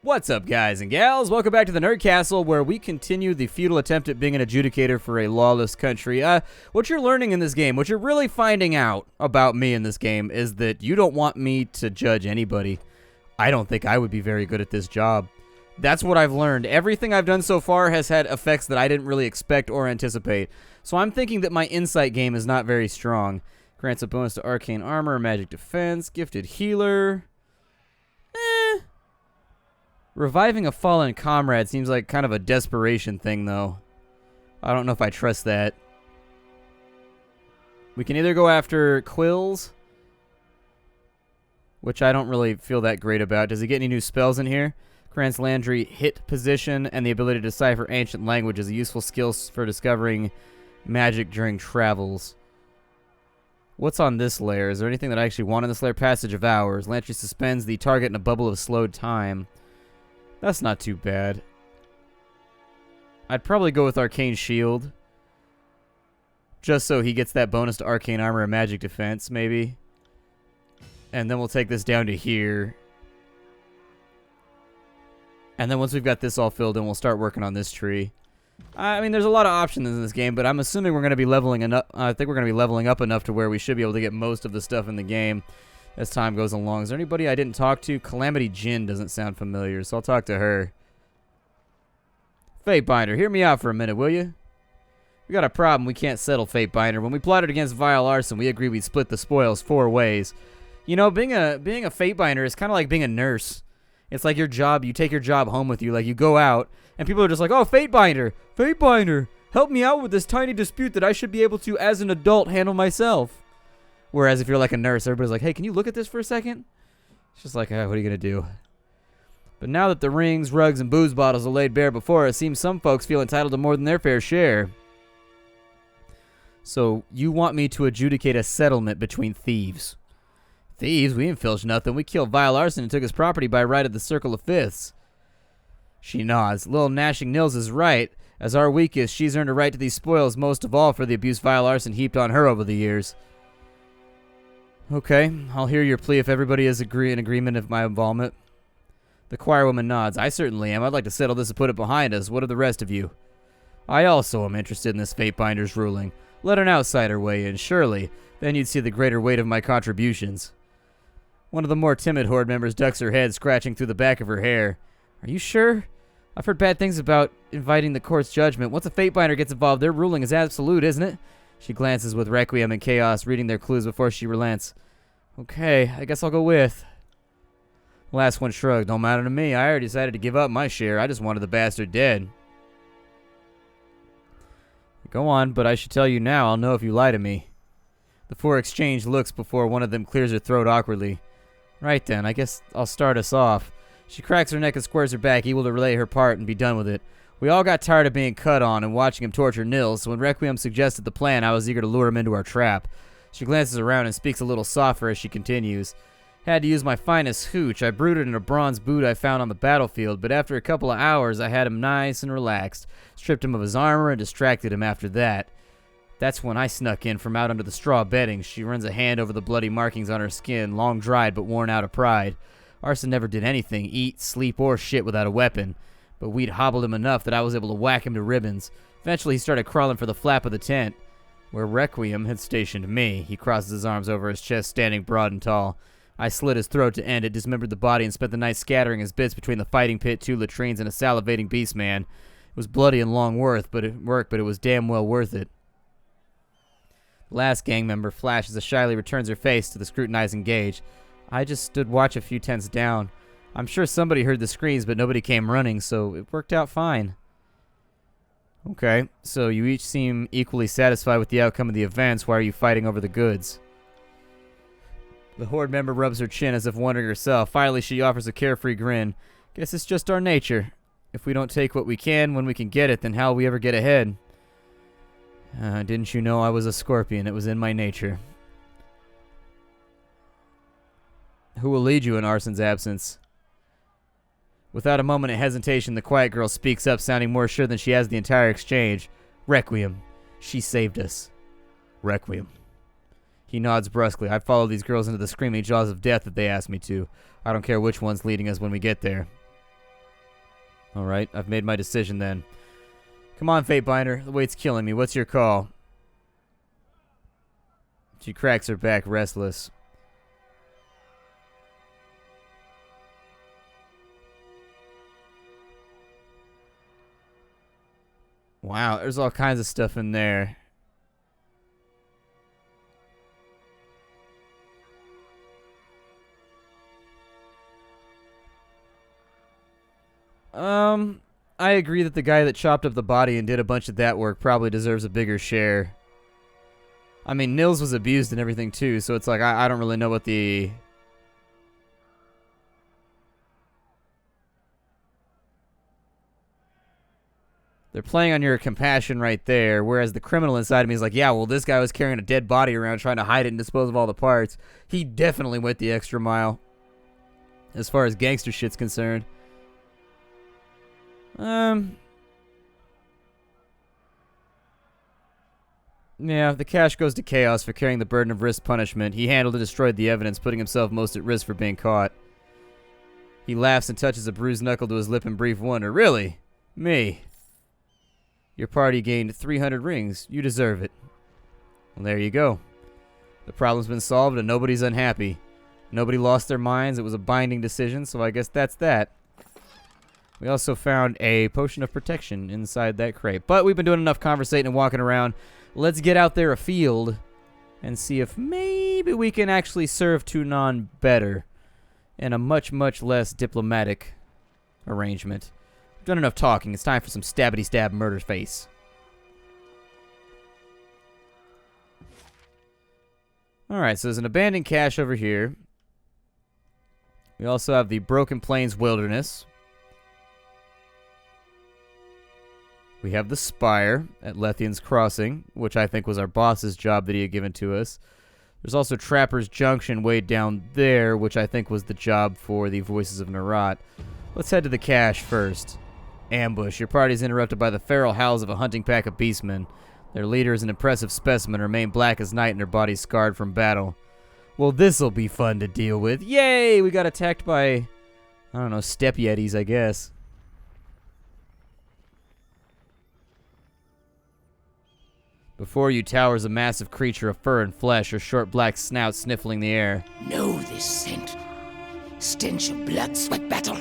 What's up, guys and gals? Welcome back to the Nerd Castle, where we continue the futile attempt at being an adjudicator for a lawless country. What you're learning in this game, what you're really finding out about me in this game, is that you don't want me to judge anybody. I don't think I would be very good at this job. That's what I've learned. Everything I've done so far has had effects that I didn't really expect or anticipate. So I'm thinking that my insight game is not very strong. Grants a bonus to arcane armor, magic defense, gifted healer. Reviving a fallen comrade seems like kind of a desperation thing, though. I don't know if I trust that. We can either go after Quills, which I don't really feel that great about. Does he get any new spells in here? Grants Landry hit position and the ability to decipher ancient languages, a useful skill for discovering magic during travels. What's on this layer? Is there anything that I actually want in this layer? Passage of Hours. Landry suspends the target in a bubble of slowed time. That's not too bad. I'd probably go with Arcane Shield. Just so he gets that bonus to Arcane Armor and Magic Defense, maybe. And then we'll take this down to here. And then once we've got this all filled in, we'll start working on this tree. I mean, there's a lot of options in this game, but I'm assuming we're going to be leveling enough. I think we're going to be leveling up enough to where we should be able to get most of the stuff in the game as time goes along. Is there anybody I didn't talk to? Calamity Jinn doesn't sound familiar, so I'll talk to her. Fatebinder, hear me out for a minute, will you? We got a problem we can't settle, Fatebinder. When we plotted against vile arson, we agreed we'd split the spoils 4 ways. You know, being a Fatebinder is kind of like being a nurse. It's like your job, you take your job home with you. Like, you go out, and people are just like, oh, Fatebinder, help me out with this tiny dispute that I should be able to, as an adult, handle myself. Whereas if you're like a nurse, everybody's like, hey, can you look at this for a second? It's just like, what are you going to do? But now that the rings, rugs, and booze bottles are laid bare before us, it seems some folks feel entitled to more than their fair share. So, you want me to adjudicate a settlement between thieves. Thieves? We didn't filch nothing. We killed vile arson and took his property by right of the Circle of Fifths. She nods. Lil Gnashing Nils is right. As our weakest, she's earned a right to these spoils most of all for the abuse vile arson heaped on her over the years. Okay, I'll hear your plea if everybody is in agreement of my involvement. The choir woman nods. I certainly am. I'd like to settle this and put it behind us. What of the rest of you? I also am interested in this Fatebinder's ruling. Let an outsider weigh in, surely. Then you'd see the greater weight of my contributions. One of the more timid Horde members ducks her head, scratching through the back of her hair. Are you sure? I've heard bad things about inviting the court's judgment. Once a Fatebinder gets involved, their ruling is absolute, isn't it? She glances with Requiem and Chaos, reading their clues before she relents. Okay, I guess I'll go with. The last one shrugged. Don't matter to me. I already decided to give up my share. I just wanted the bastard dead. Go on, but I should tell you now. I'll know if you lie to me. The 4 exchange looks before one of them clears her throat awkwardly. Right then, I guess I'll start us off. She cracks her neck and squares her back, able to relay her part and be done with it. We all got tired of being cut on and watching him torture Nils, so when Requiem suggested the plan, I was eager to lure him into our trap. She glances around and speaks a little softer as she continues. Had to use my finest hooch. I brewed it in a bronze boot I found on the battlefield, but after a couple of hours, I had him nice and relaxed, stripped him of his armor, and distracted him after that. That's when I snuck in from out under the straw bedding. She runs a hand over the bloody markings on her skin, long dried but worn out of pride. Arson never did anything, eat, sleep, or shit without a weapon. But we'd hobbled him enough that I was able to whack him to ribbons. Eventually he started crawling for the flap of the tent, where Requiem had stationed me. He crosses his arms over his chest, standing broad and tall. I slit his throat to end it, dismembered the body, and spent the night scattering his bits between the fighting pit, 2 latrines, and a salivating beastman. It was bloody and long work, but it was damn well worth it. The last gang member flashes as shyly returns her face to the scrutinizing gaze. I just stood watch a few tents down. I'm sure somebody heard the screams, but nobody came running, so it worked out fine. Okay, so you each seem equally satisfied with the outcome of the events. Why are you fighting over the goods? The Horde member rubs her chin as if wondering herself. Finally, she offers a carefree grin. Guess it's just our nature. If we don't take what we can when we can get it, then how'll we ever get ahead? Didn't you know I was a scorpion? It was in my nature. Who will lead you in Arson's absence? Without a moment of hesitation, the quiet girl speaks up, sounding more sure than she has the entire exchange. Requiem. She saved us. Requiem. He nods brusquely. I follow these girls into the screaming jaws of death if they ask me to. I don't care which one's leading us when we get there. Alright, I've made my decision then. Come on, Fatebinder. The weight's killing me. What's your call? She cracks her back, restless. Wow, there's all kinds of stuff in there. I agree that the guy that chopped up the body and did a bunch of that work probably deserves a bigger share. I mean, Nils was abused and everything too, so it's like, I don't really know what the... They're playing on your compassion right there, whereas the criminal inside of me is like, yeah, well, this guy was carrying a dead body around trying to hide it and dispose of all the parts. He definitely went the extra mile, as far as gangster shit's concerned. Yeah, the cash goes to Chaos for carrying the burden of risk punishment. He handled and destroyed the evidence, putting himself most at risk for being caught. He laughs and touches a bruised knuckle to his lip in brief wonder. Really? Me? Your party gained 300 rings. You deserve it. Well, there you go. The problem's been solved and nobody's unhappy. Nobody lost their minds. It was a binding decision, so I guess that's that. We also found a potion of protection inside that crate. But we've been doing enough conversating and walking around. Let's get out there afield and see if maybe we can actually serve Tunon better in a much, much less diplomatic arrangement. We've done enough talking. It's time for some stabbity-stab murder face. Alright, so there's an abandoned cache over here. We also have the Broken Plains Wilderness. We have the Spire at Lethian's Crossing, which I think was our boss's job that he had given to us. There's also Trapper's Junction way down there, which I think was the job for the Voices of Narat. Let's head to the cache first. Ambush. Your party is interrupted by the feral howls of a hunting pack of beastmen. Their leader is an impressive specimen, remain black as night and their bodies scarred from battle. Well, this'll be fun to deal with. Yay! We got attacked by, I don't know, steppe yetis, I guess. Before you towers a massive creature of fur and flesh, her short black snout sniffling the air. Know this scent. Stench of blood, sweat, battle,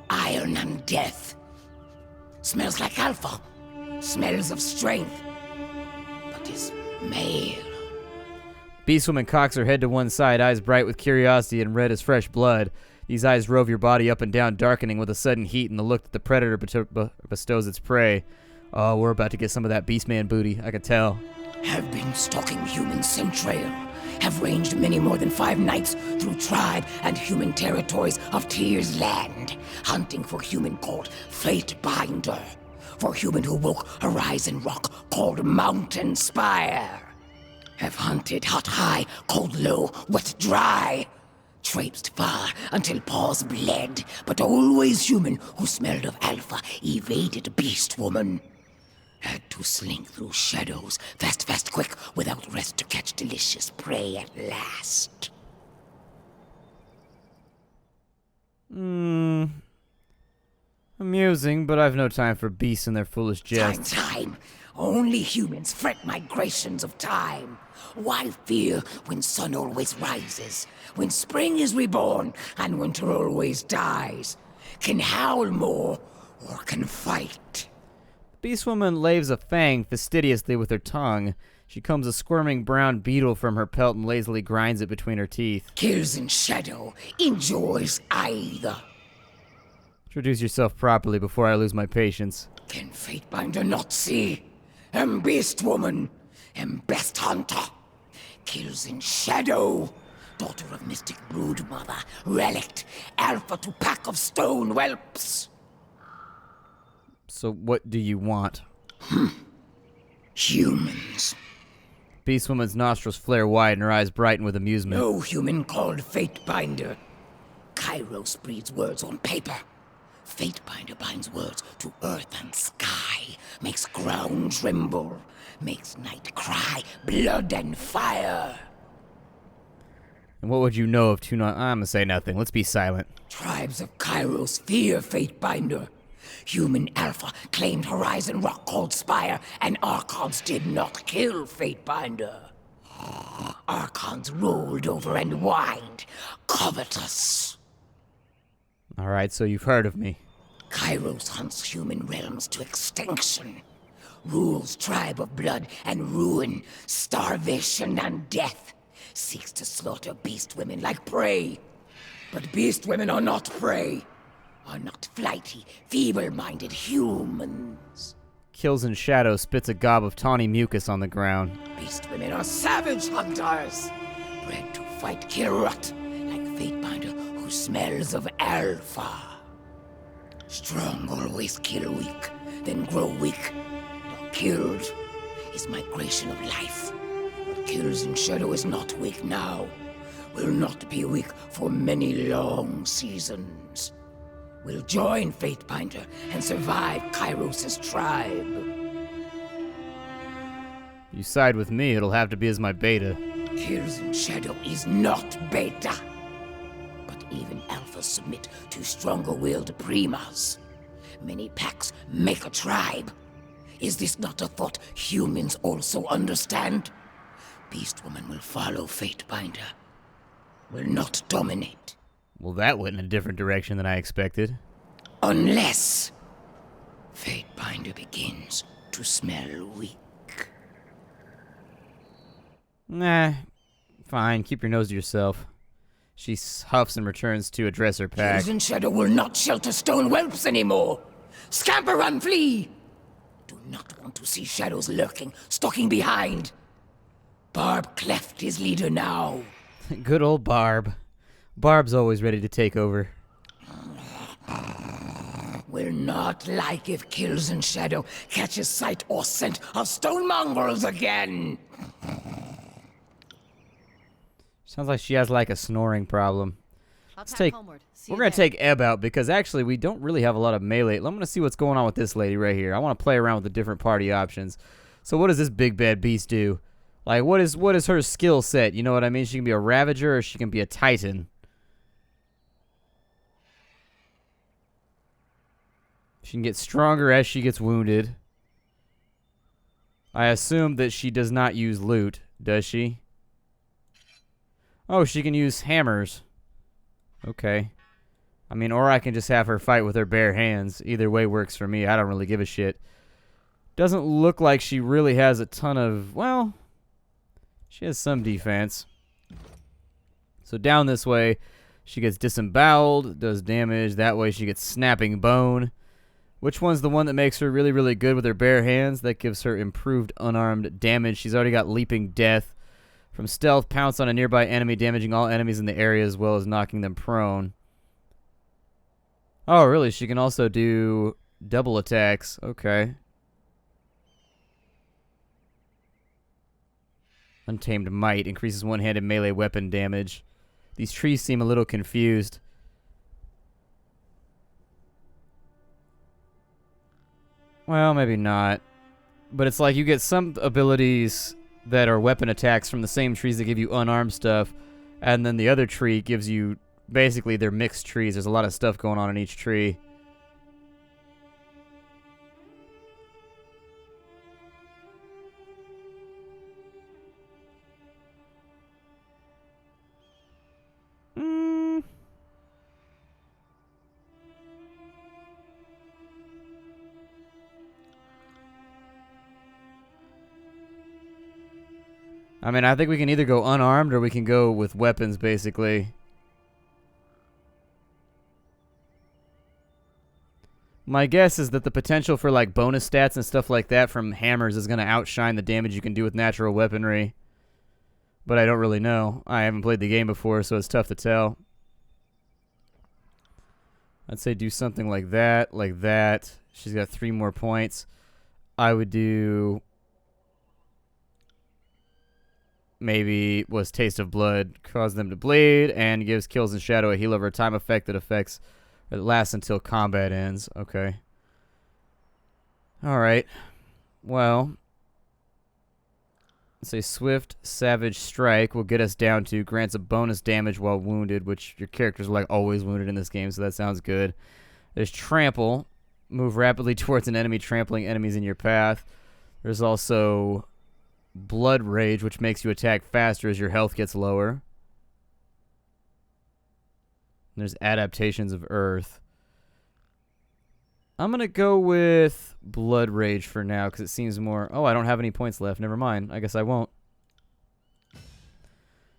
iron and death. Smells like alpha. Smells of strength. But is male. Beastwoman cocks her head to one side, eyes bright with curiosity and red as fresh blood. These eyes rove your body up and down, darkening with a sudden heat and the look that the predator bestows its prey. Oh, we're about to get some of that beastman booty, I can tell. Have been stalking human centrail. Have ranged many more than 5 nights through tribe and human territories of Tyr's land, hunting for human called Fatebinder, for human who woke Horizon Rock called Mountain Spire. Have hunted hot high, cold low, wet dry. Traipsed far until paws bled, but always human who smelled of alpha evaded beast woman. Had to slink through shadows, fast, fast, quick, without rest to catch delicious prey at last. Amusing, but I've no time for beasts and their foolish jests. Time. Only humans fret migrations of time. Why fear when sun always rises, when spring is reborn and winter always dies? Can howl more or can fight? Beastwoman laves a fang fastidiously with her tongue. She combs a squirming brown beetle from her pelt and lazily grinds it between her teeth. Kills in shadow, enjoys either. Introduce yourself properly before I lose my patience. Can Fatebinder not see? Am Beast Woman, am Best Hunter. Kills in shadow, daughter of mystic brood mother, relict, alpha to pack of stone whelps. So what do you want? Humans. Beastwoman's nostrils flare wide and her eyes brighten with amusement. No human called Fatebinder. Kairos breeds words on paper. Fatebinder binds words to earth and sky, makes ground tremble, makes night cry, blood and fire. And what would you know of Tunon? I'm gonna say nothing. Let's be silent. Tribes of Kairos fear Fatebinder. Human Alpha claimed Horizon Rock called Spire, and Archons did not kill Fatebinder. Archons rolled over and whined, covetous. Alright, so you've heard of me. Kairos hunts human realms to extinction. Rules tribe of blood and ruin, starvation and death. Seeks to slaughter beast women like prey. But beast women are not prey. Are not flighty, feeble-minded humans. Kills in shadow, spits a gob of tawny mucus on the ground. Beast women are savage hunters. Bred to fight Kirut, like Fatebinder who smells of alpha. Strong always kill weak, then grow weak. Killed is migration of life. What kills in shadow is not weak now. Will not be weak for many long seasons. Will join Fatebinder and survive Kairos' tribe. You side with me, it'll have to be as my beta. Kills in shadow is not beta. But even alphas submit to stronger-willed primas. Many packs make a tribe. Is this not a thought humans also understand? Beast Woman will follow Fatebinder. Will not dominate. Well, that went in a different direction than I expected. Unless Fatebinder begins to smell weak. Nah, fine, keep your nose to yourself. She huffs and returns to address her pack. Kills in shadow will not shelter stone whelps anymore. Scamper, run, flee! Do not want to see shadows lurking, stalking behind. Barb cleft his leader now. Good old Barb. Barb's always ready to take over. Will not like if Kills in Shadow catches sight or scent of stone mongrels again. Sounds like she has like a snoring problem. We're gonna take Ebb out because actually we don't really have a lot of melee. I'm gonna see what's going on with this lady right here. I want to play around with the different party options. So what does this big bad beast do? Like what is her skill set? You know what I mean? She can be a Ravager or she can be a Titan. She can get stronger as she gets wounded. I assume that she does not use loot, does she? Oh, she can use hammers. Okay. I mean, or I can just have her fight with her bare hands. Either way works for me. I don't really give a shit. Doesn't look like she really has a ton of... Well, she has some defense. So down this way, she gets disemboweled, does damage. That way she gets snapping bone. Which one's the one that makes her really, really good with her bare hands? That gives her improved unarmed damage. She's already got leaping death. From stealth, pounce on a nearby enemy, damaging all enemies in the area as well as knocking them prone. Oh, really? She can also do double attacks. Okay. Untamed Might increases one-handed melee weapon damage. These trees seem a little confused. Well, maybe not. But it's like you get some abilities that are weapon attacks from the same trees that give you unarmed stuff, and then the other tree gives you... Basically, they're mixed trees. There's a lot of stuff going on in each tree. I mean, I think we can either go unarmed or we can go with weapons, basically. My guess is that the potential for, like, bonus stats and stuff like that from hammers is going to outshine the damage you can do with natural weaponry. But I don't really know. I haven't played the game before, so it's tough to tell. I'd say do something like that, like that. She's got 3 more points. I would do... Maybe was Taste of Blood, cause them to bleed, and gives Kills in Shadow a heal over time effect that lasts until combat ends. Okay. Alright. Well, let's say Swift Savage Strike will get us down to grants a bonus damage while wounded, which your characters are like always wounded in this game, so that sounds good. There's Trample, move rapidly towards an enemy, trampling enemies in your path. There's also blood rage, which makes you attack faster as your health gets lower. And there's adaptations of earth. I'm going to go with blood rage for now because it seems more... Oh, I don't have any points left. Never mind. I guess I won't.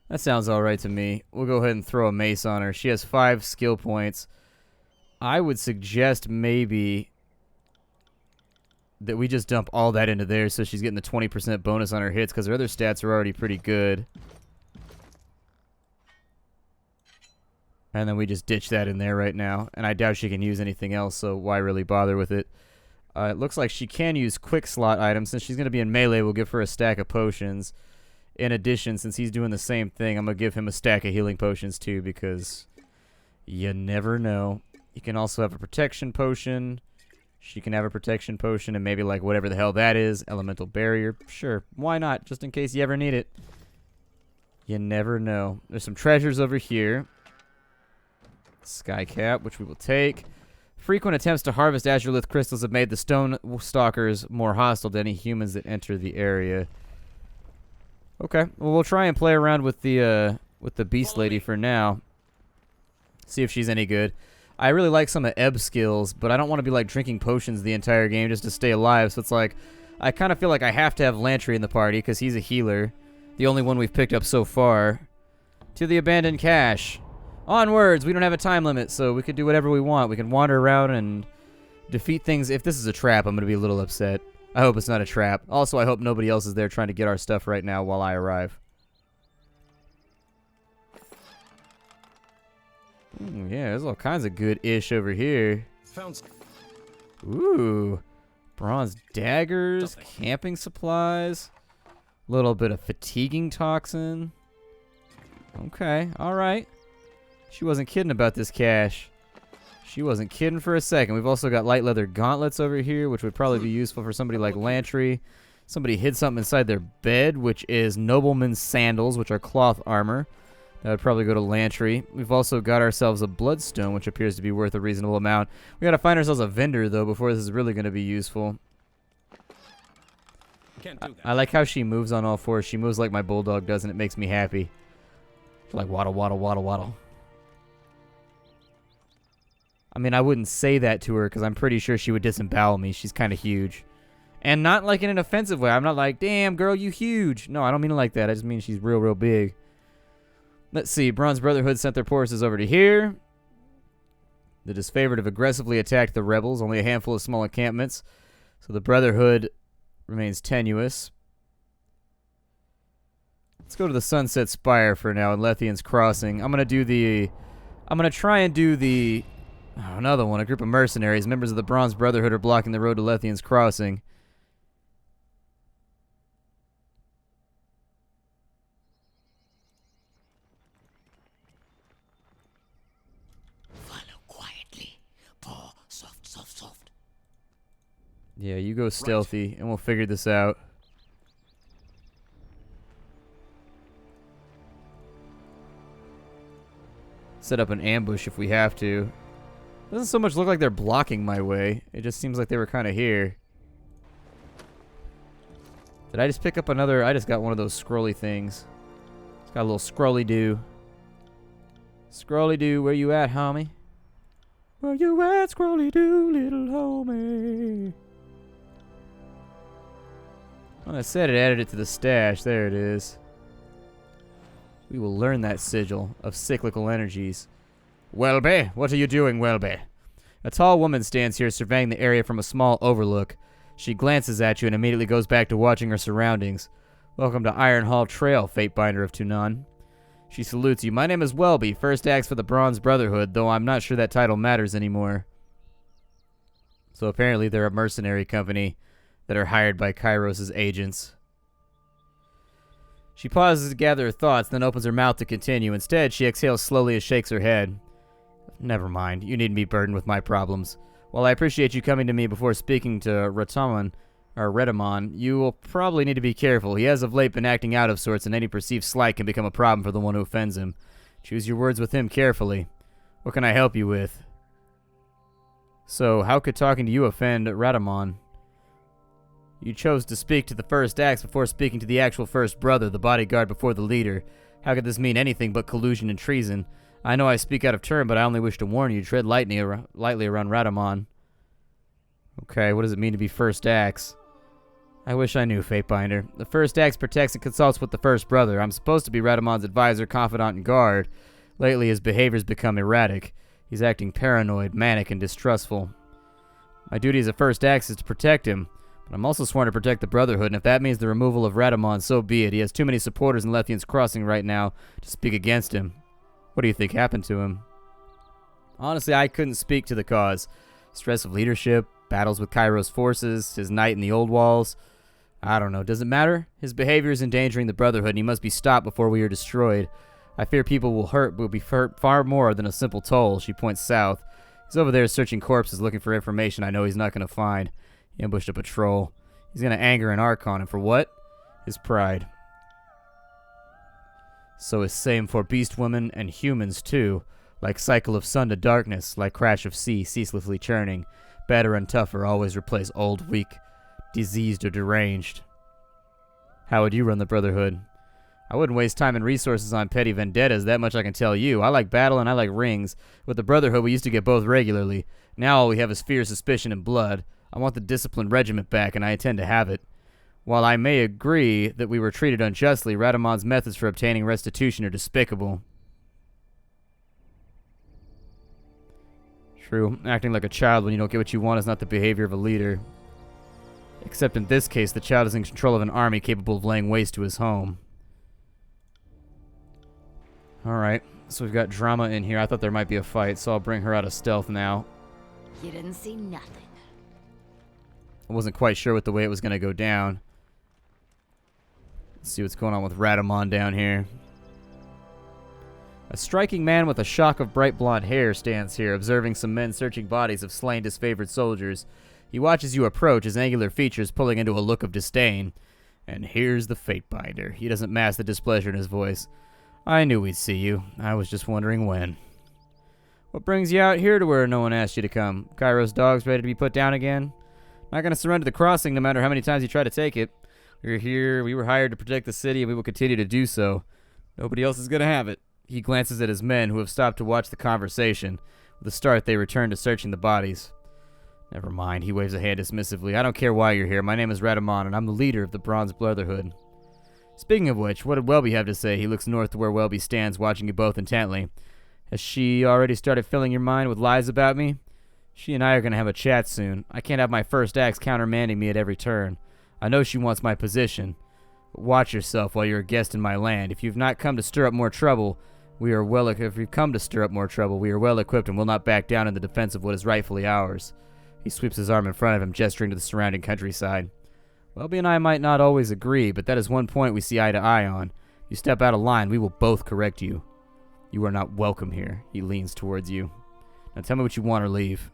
That sounds alright to me. We'll go ahead and throw a mace on her. She has 5 skill points. I would suggest maybe that we just dump all that into there so she's getting the 20% bonus on her hits because her other stats are already pretty good. And then we just ditch that in there right now. And I doubt she can use anything else, so why really bother with it? It looks like she can use quick slot items. Since she's going to be in melee, we'll give her a stack of potions. In addition, since he's doing the same thing, I'm going to give him a stack of healing potions too because you never know. You can also have a protection potion. She can have a protection potion and maybe like whatever the hell that is. Elemental barrier. Sure. Why not? Just in case you ever need it. You never know. There's some treasures over here. Sky cap, which we will take. Frequent attempts to harvest azurolith crystals have made the stone stalkers more hostile to any humans that enter the area. Okay, well we'll try and play around with the beast lady for now. See if she's any good. I really like some of Ebb's skills, but I don't want to be like drinking potions the entire game just to stay alive. So it's like, I kind of feel like I have to have Lantry in the party because he's a healer. The only one we've picked up so far. To the abandoned cache. Onwards! We don't have a time limit, so we can do whatever we want. We can wander around and defeat things. If this is a trap, I'm going to be a little upset. I hope it's not a trap. Also, I hope nobody else is there trying to get our stuff right now while I arrive. Ooh, yeah, there's all kinds of good-ish over here. Ooh. Bronze daggers, camping supplies, a little bit of fatiguing toxin. Okay, alright. She wasn't kidding about this cache. She wasn't kidding for a second. We've also got light leather gauntlets over here, which would probably be useful for somebody like Lantry. Somebody hid something inside their bed, which is nobleman's sandals, which are cloth armor. That would probably go to Lantry. We've also got ourselves a bloodstone, which appears to be worth a reasonable amount. We gotta find ourselves a vendor, though, before this is really gonna be useful. I like how she moves on all fours. She moves like my bulldog does, and it makes me happy. She's like waddle, waddle, waddle, waddle. I mean, I wouldn't say that to her because I'm pretty sure she would disembowel me. She's kind of huge. And not like in an offensive way. I'm not like, damn, girl, you huge. No, I don't mean it like that. I just mean she's real, real big. Let's see. Bronze Brotherhood sent their forces over to here. The disfavored have aggressively attacked the rebels. Only a handful of small encampments. So the Brotherhood remains tenuous. Let's go to the Sunset Spire for now and Lethian's Crossing. I'm going to try and do the... Oh, another one. A group of mercenaries. Members of the Bronze Brotherhood are blocking the road to Lethian's Crossing. Follow quietly. Paw soft, soft, soft. Yeah, you go stealthy, and we'll figure this out. Set up an ambush if we have to. Doesn't so much look like they're blocking my way. It just seems like they were kind of here. Did I just pick up another? I just got one of those scrolly things. It's got a little scrolly-doo. Scrolly-doo, where you at, homie? Where you at, scrolly-doo, little homie? Well, I said it added it to the stash. There it is. We will learn that sigil of cyclical energies. Welby, what are you doing, Welby? A tall woman stands here surveying the area from a small overlook. She glances at you and immediately goes back to watching her surroundings. Welcome to Iron Hall Trail, Fatebinder of Tunan. She salutes you. My name is Welby, first axe for the Bronze Brotherhood, though I'm not sure that title matters anymore. So apparently they're a mercenary company that are hired by Kairos' agents. She pauses to gather her thoughts, then opens her mouth to continue. Instead, she exhales slowly and shakes her head. Never mind. You needn't be burdened with my problems. While I appreciate you coming to me before speaking to Redamon, you will probably need to be careful. He has of late been acting out of sorts, and any perceived slight can become a problem for the one who offends him. Choose your words with him carefully. What can I help you with? So, how could talking to you offend Radamon? You chose to speak to the first axe before speaking to the actual first brother, the bodyguard before the leader. How could this mean anything but collusion and treason? I know I speak out of turn, but I only wish to warn you, tread lightly around Radamon. Okay, what does it mean to be first axe? I wish I knew, Fatebinder. The first axe protects and consults with the first brother. I'm supposed to be Radamon's advisor, confidant, and guard. Lately, his behavior's become erratic. He's acting paranoid, manic, and distrustful. My duty as a first axe is to protect him, but I'm also sworn to protect the Brotherhood, and if that means the removal of Radamon, so be it. He has too many supporters in Lethian's Crossing right now to speak against him. What do you think happened to him? Honestly, I couldn't speak to the cause. Stress of leadership, battles with Kairos forces, his night in the Old Walls. I don't know. Does it matter? His behavior is endangering the Brotherhood, and he must be stopped before we are destroyed. I fear people will be hurt far more than a simple toll. She points south. He's over there searching corpses, looking for information I know he's not going to find. He ambushed a patrol. He's going to anger an Archon, and for what? His pride. So is same for beast women and humans too. Like cycle of sun to darkness, like crash of sea ceaselessly churning. Better and tougher always replace old, weak, diseased, or deranged. How would you run the Brotherhood? I wouldn't waste time and resources on petty vendettas, that much I can tell you. I like battle and I like rings. With the Brotherhood, we used to get both regularly. Now all we have is fear, suspicion, and blood. I want the disciplined regiment back, and I intend to have it. While I may agree that we were treated unjustly, Radamon's methods for obtaining restitution are despicable. True. Acting like a child when you don't get what you want is not the behavior of a leader. Except in this case, the child is in control of an army capable of laying waste to his home. Alright, so we've got drama in here. I thought there might be a fight, so I'll bring her out of stealth now. You didn't see nothing. I wasn't quite sure what the way it was going to go down. Let's see what's going on with Radamon down here. A striking man with a shock of bright blonde hair stands here, observing some men searching bodies of slain disfavored soldiers. He watches you approach, his angular features pulling into a look of disdain. And here's the Fatebinder. He doesn't mask the displeasure in his voice. I knew we'd see you. I was just wondering when. What brings you out here to where no one asked you to come? Kairos dogs ready to be put down again? Not going to surrender the crossing no matter how many times you try to take it. We're here, we were hired to protect the city, and we will continue to do so. Nobody else is going to have it. He glances at his men, who have stopped to watch the conversation. With a start, they return to searching the bodies. Never mind, he waves a hand dismissively. I don't care why you're here. My name is Radamon, and I'm the leader of the Bronze Brotherhood. Speaking of which, what did Welby have to say? He looks north to where Welby stands, watching you both intently. Has she already started filling your mind with lies about me? She and I are going to have a chat soon. I can't have my first axe countermanding me at every turn. I know she wants my position. But watch yourself while you're a guest in my land. If you've not come to stir up more trouble, we are well equipped and will not back down in the defense of what is rightfully ours. He sweeps his arm in front of him, gesturing to the surrounding countryside. Welby and I might not always agree, but that is one point we see eye to eye on. You step out of line, we will both correct you. You are not welcome here. He leans towards you. Now tell me what you want or leave.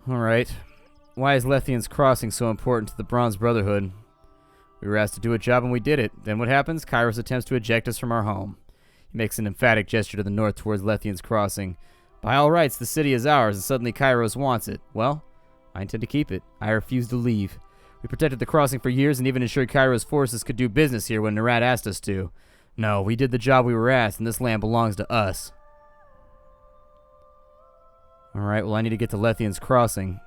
Alright. Why is Lethian's Crossing so important to the Bronze Brotherhood? We were asked to do a job and we did it. Then what happens? Kairos attempts to eject us from our home. He makes an emphatic gesture to the north towards Lethian's Crossing. By all rights, the city is ours, and suddenly Kairos wants it. Well, I intend to keep it. I refuse to leave. We protected the crossing for years and even ensured Kairos forces could do business here when Narad asked us to. No, we did the job we were asked, and this land belongs to us. Alright, well I need to get to Lethian's Crossing.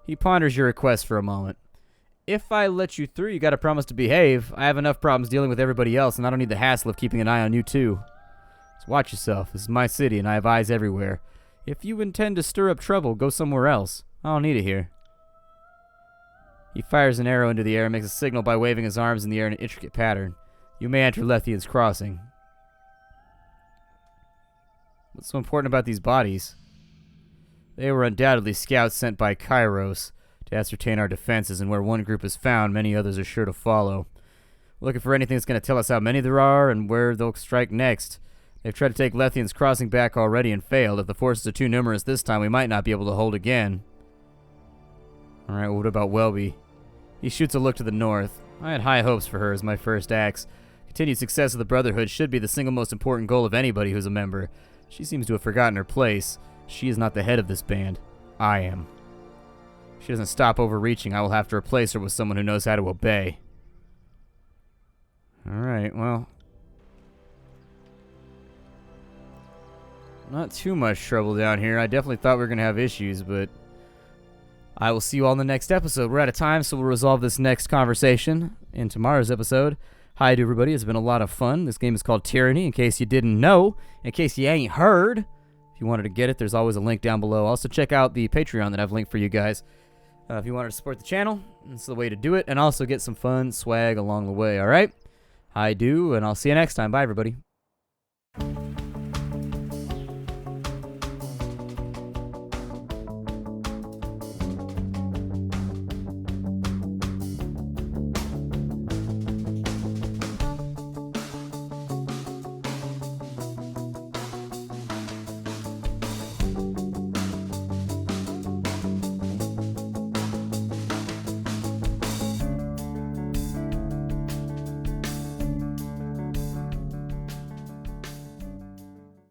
He ponders your request for a moment. If I let you through, you gotta promise to behave. I have enough problems dealing with everybody else, and I don't need the hassle of keeping an eye on you too. So watch yourself. This is my city, and I have eyes everywhere. If you intend to stir up trouble, go somewhere else. I don't need it here. He fires an arrow into the air and makes a signal by waving his arms in the air in an intricate pattern. You may enter Lethian's Crossing. What's so important about these bodies? They were undoubtedly scouts sent by Kairos to ascertain our defenses, and where one group is found, many others are sure to follow. We're looking for anything that's going to tell us how many there are and where they'll strike next. They've tried to take Lethian's Crossing back already and failed. If the forces are too numerous this time, we might not be able to hold again. Alright, well, what about Welby? He shoots a look to the north. I had high hopes for her as my first axe. Continued success of the Brotherhood should be the single most important goal of anybody who's a member. She seems to have forgotten her place. She is not the head of this band. I am. If she doesn't stop overreaching, I will have to replace her with someone who knows how to obey. Alright, well. Not too much trouble down here. I definitely thought we were going to have issues, but I will see you all in the next episode. We're out of time, so we'll resolve this next conversation in tomorrow's episode. Hi to everybody. It's been a lot of fun. This game is called Tyranny, in case you didn't know. In case you ain't heard. If you wanted to get it, there's always a link down below. Also, check out the Patreon that I've linked for you guys. If you wanted to support the channel, that's the way to do it. And also get some fun swag along the way, all right? I do, and I'll see you next time. Bye, everybody.